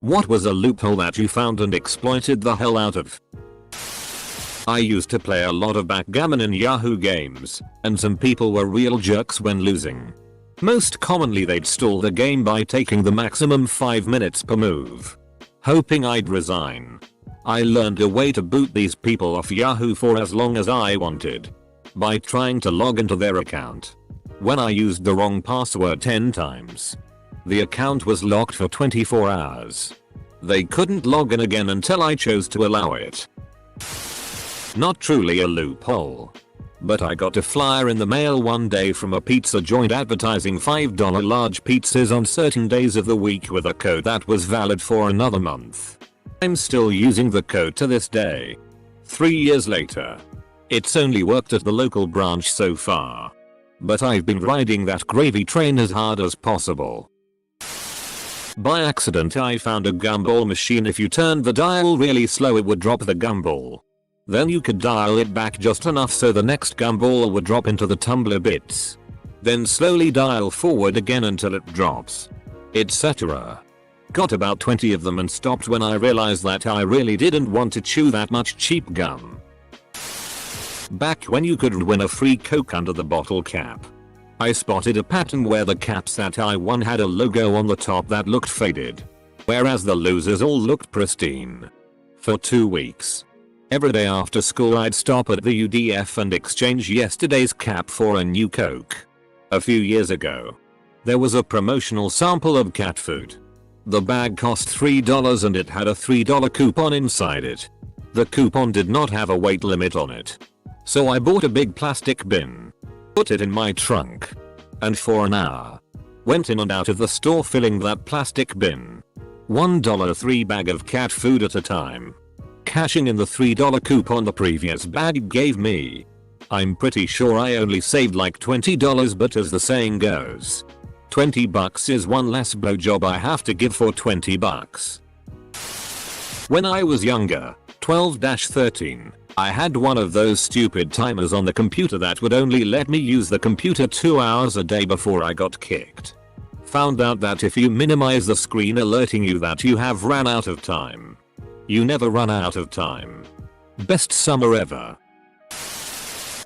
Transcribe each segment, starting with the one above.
What was a loophole that you found and exploited the hell out of? I used to play a lot of backgammon in Yahoo games, and some people were real jerks when losing. Most commonly they'd stall the game by taking the maximum 5 minutes per move, hoping I'd resign. I learned a way to boot these people off Yahoo for as long as I wanted, by trying to log into their account. When I used the wrong password 10 times, the account was locked for 24 hours. They couldn't log in again until I chose to allow it. Not truly a loophole, but I got a flyer in the mail one day from a pizza joint advertising $5 large pizzas on certain days of the week with a code that was valid for another month. I'm still using the code to this day. 3 years later. It's only worked at the local branch so far, but I've been riding that gravy train as hard as possible. By accident I found a gumball machine. If you turned the dial really slow it would drop the gumball. Then you could dial it back just enough so the next gumball would drop into the tumbler bits. Then slowly dial forward again until it drops, etc. Got about 20 of them and stopped when I realized that I really didn't want to chew that much cheap gum. Back when you could win a free Coke under the bottle cap, I spotted a pattern where the caps that I won had a logo on the top that looked faded, whereas the losers all looked pristine. For 2 weeks, every day after school I'd stop at the UDF and exchange yesterday's cap for a new Coke. A few years ago, there was a promotional sample of cat food. The bag cost $3 and it had a $3 coupon inside it. The coupon did not have a weight limit on it. So I bought a big plastic bin, put it in my trunk, and for an hour, went in and out of the store filling that plastic bin. $1 bag of cat food at a time, cashing in the $3 coupon the previous bag gave me. I'm pretty sure I only saved like $20, but as the saying goes, 20 bucks is one less blowjob I have to give for 20 bucks. When I was younger, 12-13, I had one of those stupid timers on the computer that would only let me use the computer 2 hours a day before I got kicked. Found out that if you minimize the screen alerting you that you have ran out of time, you never run out of time. Best summer ever.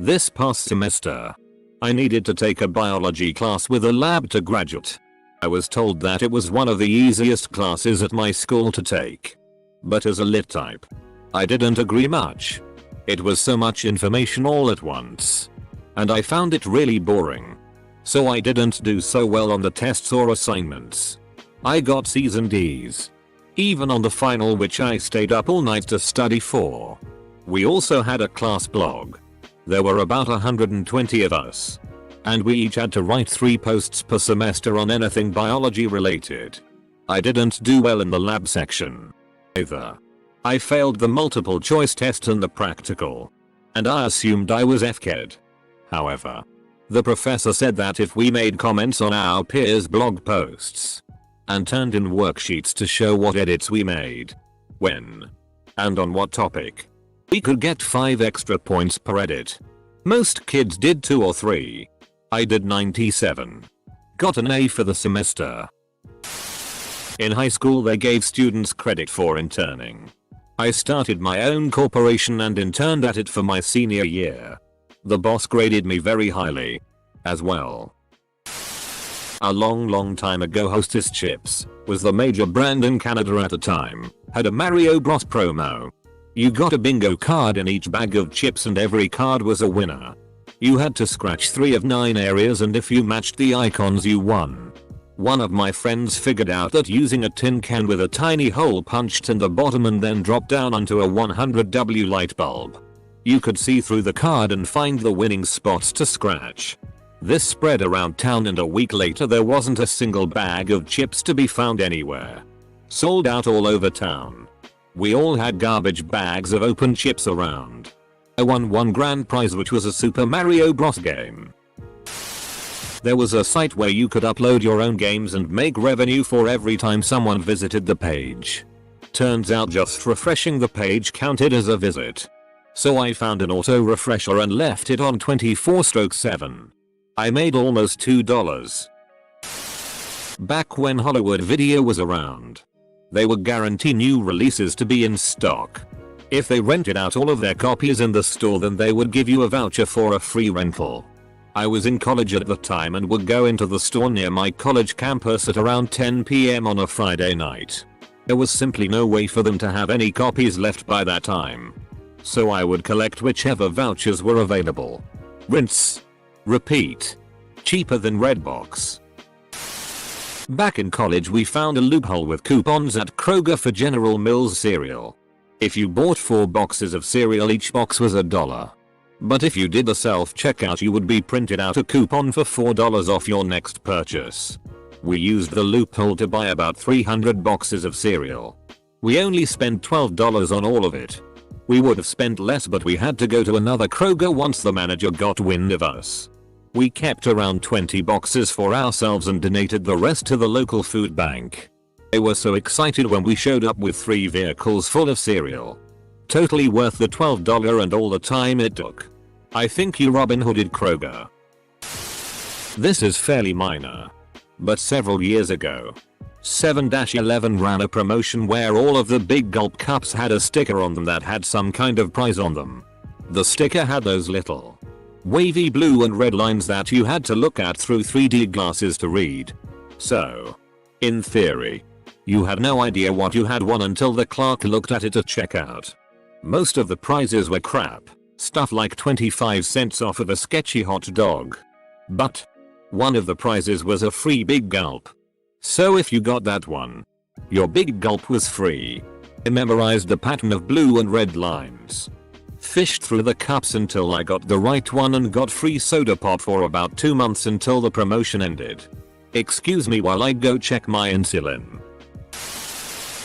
This past semester, I needed to take a biology class with a lab to graduate. I was told that it was one of the easiest classes at my school to take. But as a lit type, I didn't agree much. It was so much information all at once, and I found it really boring. So I didn't do so well on the tests or assignments. I got C's and D's, even on the final, which I stayed up all night to study for. We also had a class blog. There were about 120 of us, and we each had to write 3 posts per semester on anything biology related. I didn't do well in the lab section either. I failed the multiple choice test and the practical, and I assumed I was FK'd. However, the professor said that if we made comments on our peers' blog posts and turned in worksheets to show what edits we made, when, and on what topic, we could get 5 extra points per edit. Most kids did 2 or 3. I did 97. Got an A for the semester. In high school they gave students credit for interning. I started my own corporation and interned at it for my senior year. The boss graded me very highly, as well. A long time ago, Hostess Chips was the major brand in Canada at the time, had a Mario Bros promo. You got a bingo card in each bag of chips and every card was a winner. You had to scratch 3 of 9 areas and if you matched the icons you won. One of my friends figured out that using a tin can with a tiny hole punched in the bottom and then dropped down onto a 100W light bulb, you could see through the card and find the winning spots to scratch. This spread around town and a week later there wasn't a single bag of chips to be found anywhere. Sold out all over town. We all had garbage bags of open chips around. I won one grand prize, which was a Super Mario Bros game. There was a site where you could upload your own games and make revenue for every time someone visited the page. Turns out just refreshing the page counted as a visit. So I found an auto refresher and left it on 24/7. I made almost $2. Back when Hollywood Video was around, They would guarantee new releases to be in stock. If they rented out all of their copies in the store, then they would give you a voucher for a free rental. I was in college at the time and would go into the store near my college campus at around 10 PM on a Friday night. There was simply no way for them to have any copies left by that time. So I would collect whichever vouchers were available. Rinse. Repeat. Cheaper than Redbox. Back in college we found a loophole with coupons at Kroger for General Mills cereal. If you bought 4 boxes of cereal, each box was $1. But if you did the self-checkout, you would be printed out a coupon for $4 off your next purchase. We used the loophole to buy about 300 boxes of cereal. We only spent $12 on all of it. We would have spent less, but we had to go to another Kroger once the manager got wind of us. We kept around 20 boxes for ourselves and donated the rest to the local food bank. They were so excited when we showed up with 3 vehicles full of cereal. Totally worth the $12 and all the time it took. I think you Robin Hooded Kroger. This is fairly minor. But several years ago, 7-Eleven ran a promotion where all of the Big Gulp cups had a sticker on them that had some kind of prize on them. The sticker had those little wavy blue and red lines that you had to look at through 3D glasses to read. So, in theory, you had no idea what you had won until the clerk looked at it at checkout. Most of the prizes were crap, stuff like 25 cents off of a sketchy hot dog. But one of the prizes was a free Big Gulp. So if you got that one, your Big Gulp was free. I memorized the pattern of blue and red lines. Fished through the cups until I got the right one and got free soda pop for about 2 months until the promotion ended. Excuse me while I go check my insulin.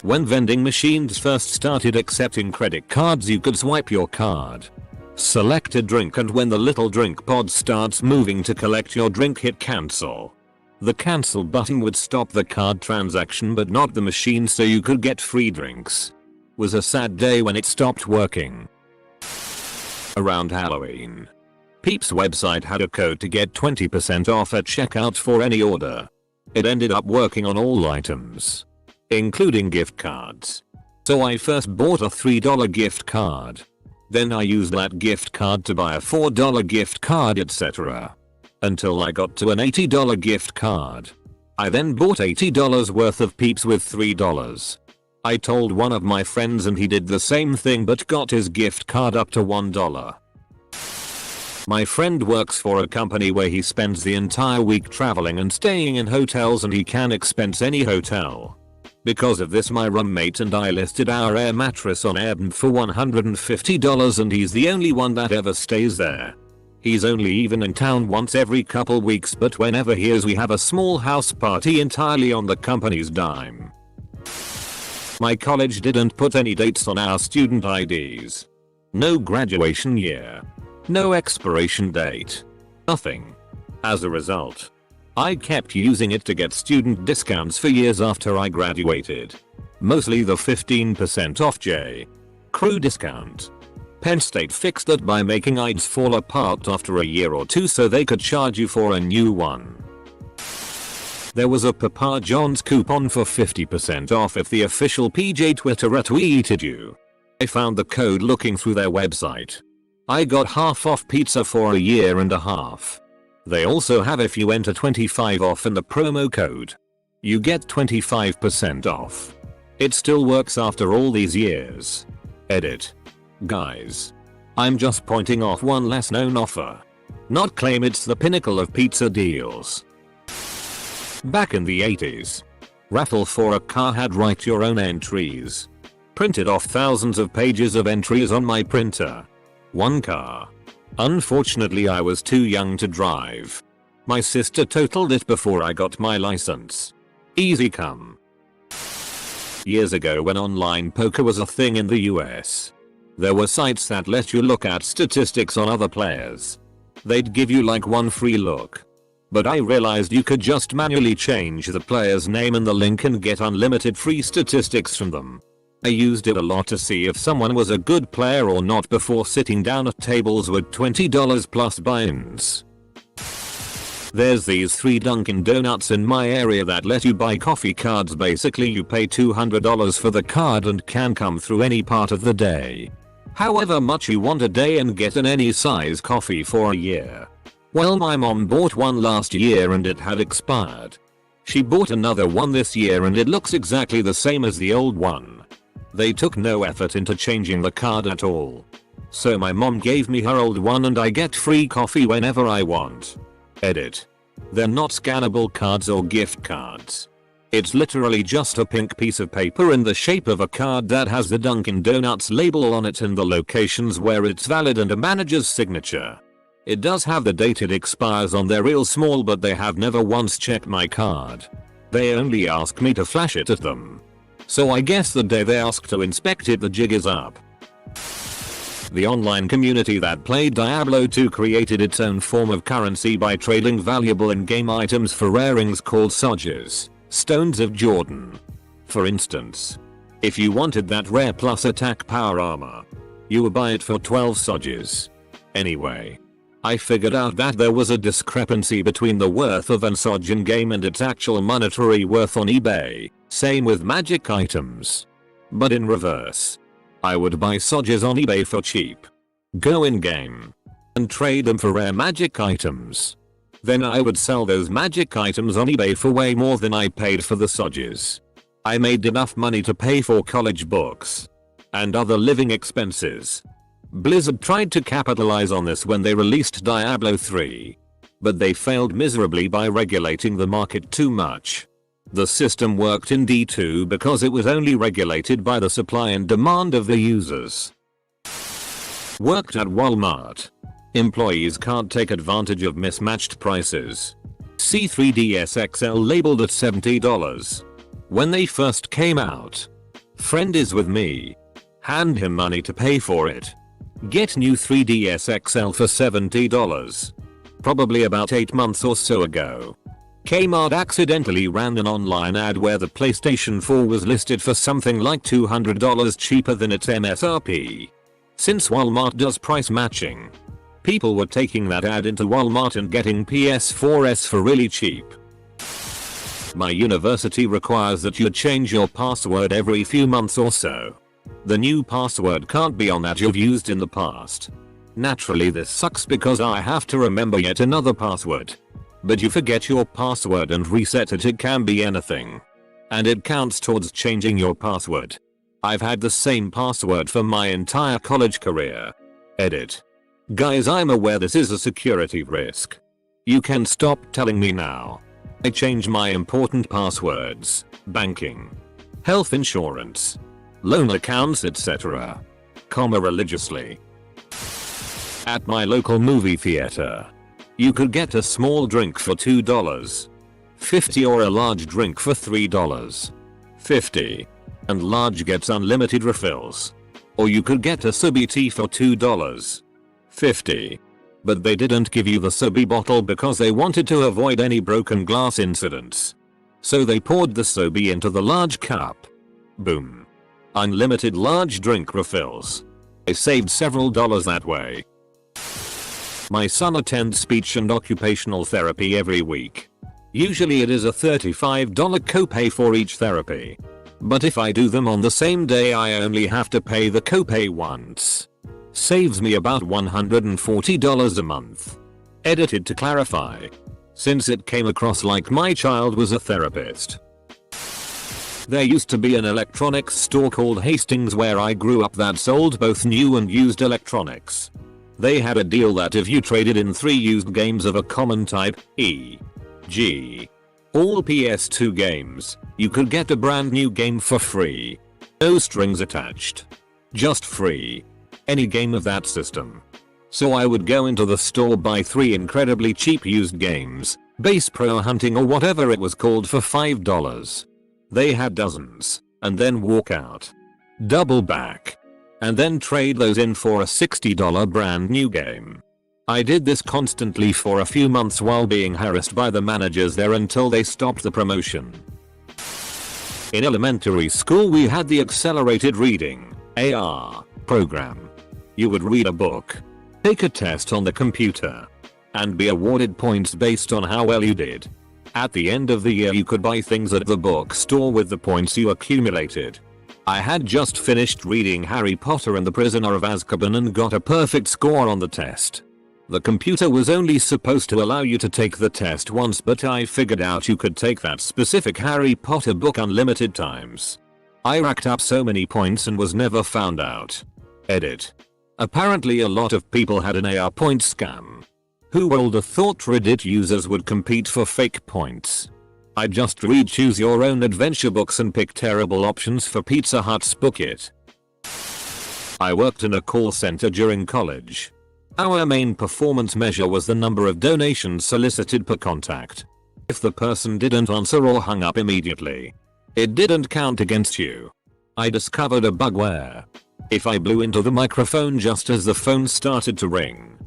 When vending machines first started accepting credit cards, you could swipe your card, select a drink, and when the little drink pod starts moving to collect your drink, hit cancel. The cancel button would stop the card transaction but not the machine, so you could get free drinks. Was a sad day when it stopped working. Around Halloween, Peep's website had a code to get 20% off at checkout for any order. It ended up working on all items, including gift cards. So I first bought a $3 gift card. Then I used that gift card to buy a $4 gift card, etc. Until I got to an $80 gift card. I then bought $80 worth of Peeps with $3. I told one of my friends and he did the same thing but got his gift card up to $1. My friend works for a company where he spends the entire week traveling and staying in hotels, and he can expense any hotel. Because of this, my roommate and I listed our air mattress on Airbnb for $150, and he's the only one that ever stays there. He's only even in town once every couple weeks, but whenever he is we have a small house party entirely on the company's dime. My college didn't put any dates on our student IDs. No graduation year. No expiration date. Nothing. As a result, I kept using it to get student discounts for years after I graduated. Mostly the 15% off J. Crew discount. Penn State fixed that by making IDs fall apart after a year or two so they could charge you for a new one. There was a Papa John's coupon for 50% off if the official PJ Twitter retweeted you. I found the code looking through their website. I got half off pizza for a year and a half. They also have if you enter 25 off in the promo code, you get 25% off. It still works after all these years. Edit. Guys, I'm just pointing off one less known offer. Not claim it's the pinnacle of pizza deals. Back in the 80s, raffle for a car had write your own entries. Printed off thousands of pages of entries on my printer. One car. Unfortunately I was too young to drive. My sister totaled it before I got my license. Easy come. Years ago when online poker was a thing in the US, there were sites that let you look at statistics on other players. They'd give you like one free look. But I realized you could just manually change the player's name in the link and get unlimited free statistics from them. I used it a lot to see if someone was a good player or not before sitting down at tables with $20 plus buy-ins. There's these 3 Dunkin' Donuts in my area that let you buy coffee cards. Basically you pay $200 for the card and can come through any part of the day. However much you want a day and get an any size coffee for a year. Well, my mom bought one last year and it had expired. She bought another one this year and it looks exactly the same as the old one. They took no effort into changing the card at all. So my mom gave me her old one and I get free coffee whenever I want. Edit. They're not scannable cards or gift cards. It's literally just a pink piece of paper in the shape of a card that has the Dunkin' Donuts label on it and the locations where it's valid and a manager's signature. It does have the date it expires on there real small, but they have never once checked my card. They only ask me to flash it at them. So I guess the day they ask to inspect it the jig is up. The online community that played Diablo 2 created its own form of currency by trading valuable in-game items for rarings called Sodges, Stones of Jordan. For instance, if you wanted that rare plus attack power armor, you would buy it for 12 Sodges. Anyway, I figured out that there was a discrepancy between the worth of an Sodge in game and its actual monetary worth on eBay, same with magic items. But in reverse. I would buy Sodges on eBay for cheap, go in game, and trade them for rare magic items. Then I would sell those magic items on eBay for way more than I paid for the Sodges. I made enough money to pay for college books and other living expenses. Blizzard tried to capitalize on this when they released Diablo 3, but they failed miserably by regulating the market too much. The system worked in D2 because it was only regulated by the supply and demand of the users. Worked at Walmart. Employees can't take advantage of mismatched prices. See 3DS XL labeled at $70. When they first came out. Friend is with me. Hand him money to pay for it. Get new 3DS XL for $70. Probably about 8 months or so ago. Kmart accidentally ran an online ad where the PlayStation 4 was listed for something like $200 cheaper than its MSRP. Since Walmart does price matching, people were taking that ad into Walmart and getting PS4s for really cheap. My university requires that you change your password every few months or so. The new password can't be on that you've used in the past. Naturally this sucks because I have to remember yet another password. But you forget your password and reset it, it can be anything. And it counts towards changing your password. I've had the same password for my entire college career. Edit. Guys, I'm aware this is a security risk. You can stop telling me now. I change my important passwords, banking, health insurance, loan accounts, etc., religiously. At my local movie theater, you could get a small drink for $2.50 or a large drink for $3.50. And large gets unlimited refills. Or you could get a Subi tea for $2.50. But they didn't give you the Subi bottle because they wanted to avoid any broken glass incidents. So they poured the Subi into the large cup. Boom. Unlimited large drink refills. I saved several dollars that way. My son attends speech and occupational therapy every week. Usually it is a $35 copay for each therapy. But if I do them on the same day I only have to pay the copay once. Saves me about $140 a month. Edited to clarify. Since it came across like my child was a therapist. There used to be an electronics store called Hastings where I grew up that sold both new and used electronics. They had a deal that if you traded in 3 used games of a common type, e.g. all PS2 games, you could get a brand new game for free. No strings attached. Just free. Any game of that system. So I would go into the store, buy 3 incredibly cheap used games, Base Pro Hunting or whatever it was called, for $5. They had dozens, and then walk out. Double back. And then trade those in for a $60 brand new game. I did this constantly for a few months while being harassed by the managers there until they stopped the promotion. In elementary school we had the accelerated reading, AR, program. You would read a book, take a test on the computer, and be awarded points based on how well you did. At the end of the year you could buy things at the bookstore with the points you accumulated. I had just finished reading Harry Potter and the Prisoner of Azkaban and got a perfect score on the test. The computer was only supposed to allow you to take the test once, but I figured out you could take that specific Harry Potter book unlimited times. I racked up so many points and was never found out. Edit. Apparently a lot of people had an AR point scam. Who would have thought Reddit users would compete for fake points? I just read choose your own adventure books and pick terrible options for Pizza Hut's Book It. I worked in a call center during college. Our main performance measure was the number of donations solicited per contact. If the person didn't answer or hung up immediately, it didn't count against you. I discovered a bug where, if I blew into the microphone just as the phone started to ring,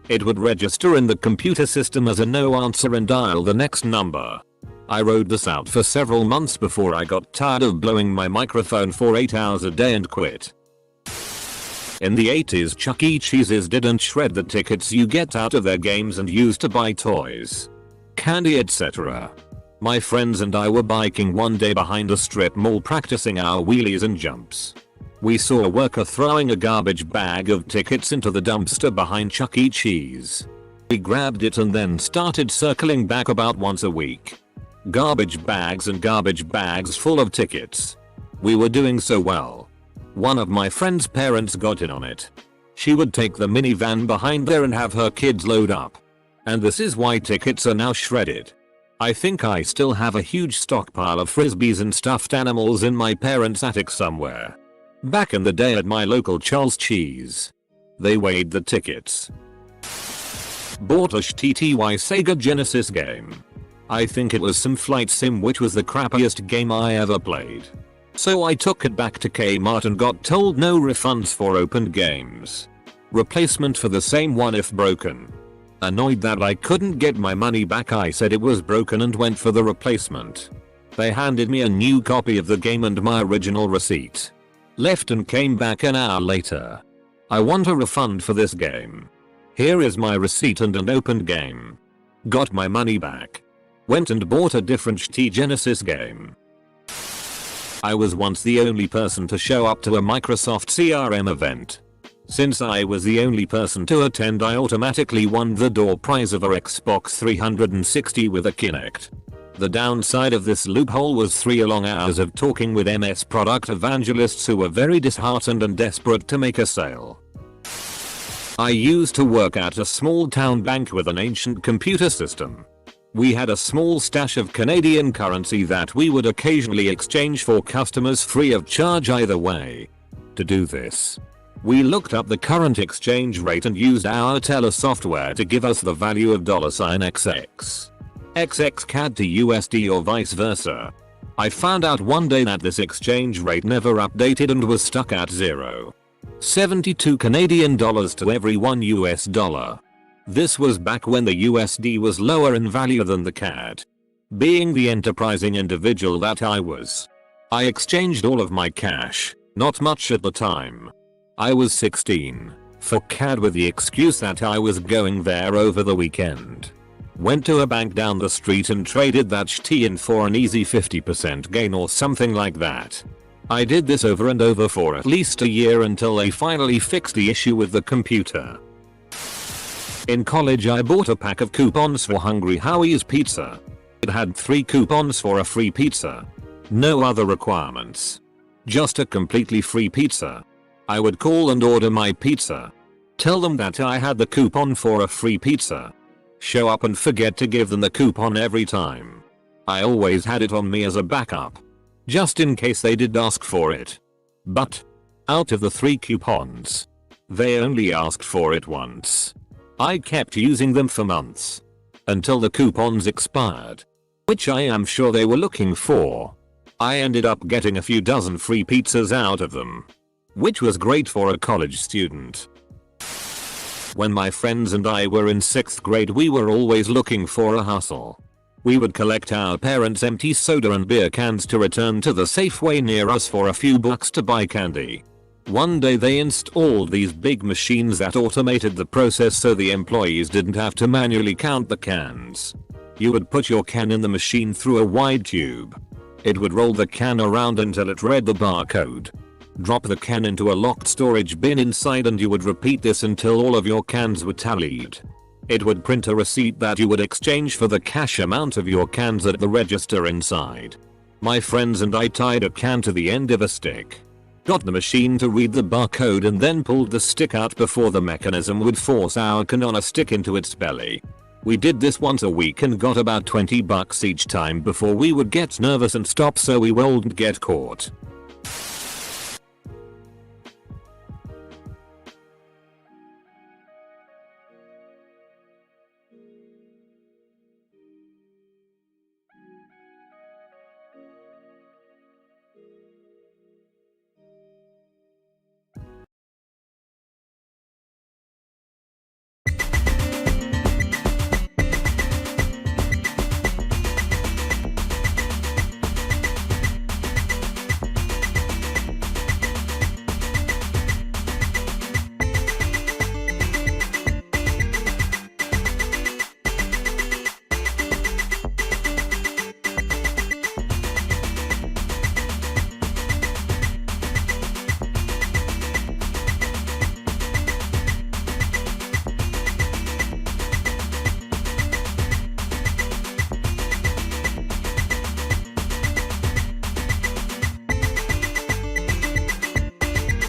it would register in the computer system as a no answer and dial the next number. I rode this out for several months before I got tired of blowing my microphone for 8 hours a day and quit. In the 80s, Chuck E. Cheese's didn't shred the tickets you get out of their games and used to buy toys, candy, etc. My friends and I were biking one day behind a strip mall practicing our wheelies and jumps. We saw a worker throwing a garbage bag of tickets into the dumpster behind Chuck E. Cheese. We grabbed it and then started circling back about once a week. Garbage bags and garbage bags full of tickets. We were doing so well. One of my friend's parents got in on it. She would take the minivan behind there and have her kids load up. And this is why tickets are now shredded. I think I still have a huge stockpile of frisbees and stuffed animals in my parents' attic somewhere. Back in the day at my local Charles Cheese, they weighed the tickets. Bought a TTY Sega Genesis game. I think it was some flight sim, which was the crappiest game I ever played. So I took it back to Kmart and got told no refunds for opened games. Replacement for the same one if broken. Annoyed that I couldn't get my money back, I said it was broken and went for the replacement. They handed me a new copy of the game and my original receipt. Left and came back an hour later. I want a refund for this game. Here is my receipt and an opened game. Got my money back. Went and bought a different shitty Genesis game. I was once the only person to show up to a Microsoft CRM event. Since I was the only person to attend, I automatically won the door prize of a Xbox 360 with a Kinect. The downside of this loophole was 3 long hours of talking with MS product evangelists who were very disheartened and desperate to make a sale. I used to work at a small town bank with an ancient computer system. We had a small stash of Canadian currency that we would occasionally exchange for customers free of charge either way. To do this, we looked up the current exchange rate and used our teller software to give us the value of $XX. XX CAD to USD or vice versa. I found out one day that this exchange rate never updated and was stuck at 0.72 Canadian dollars to every $1. This was back when the USD was lower in value than the CAD. Being the enterprising individual that I was, I exchanged all of my cash, not much at the time, I was 16, for CAD with the excuse that I was going there over the weekend. Went to a bank down the street and traded that shit in for an easy 50% gain or something like that. I did this over and over for at least a year until they finally fixed the issue with the computer. In college I bought a pack of coupons for Hungry Howie's Pizza. It had 3 coupons for a free pizza. No other requirements. Just a completely free pizza. I would call and order my pizza. Tell them that I had the coupon for a free pizza. Show up and forget to give them the coupon every time. I always had it on me as a backup, just in case they did ask for it. But, out of the 3 coupons, they only asked for it once. I kept using them for months. Until the coupons expired. Which I am sure they were looking for. I ended up getting a few dozen free pizzas out of them. Which was great for a college student. When my friends and I were in 6th grade we were always looking for a hustle. We would collect our parents' empty soda and beer cans to return to the Safeway near us for a few bucks to buy candy. One day they installed these big machines that automated the process so the employees didn't have to manually count the cans. You would put your can in the machine through a wide tube. It would roll the can around until it read the barcode. Drop the can into a locked storage bin inside and you would repeat this until all of your cans were tallied. It would print a receipt that you would exchange for the cash amount of your cans at the register inside. My friends and I tied a can to the end of a stick. Got the machine to read the barcode and then pulled the stick out before the mechanism would force our can on a stick into its belly. We did this once a week and got about $20 each time before we would get nervous and stop so we wouldn't get caught.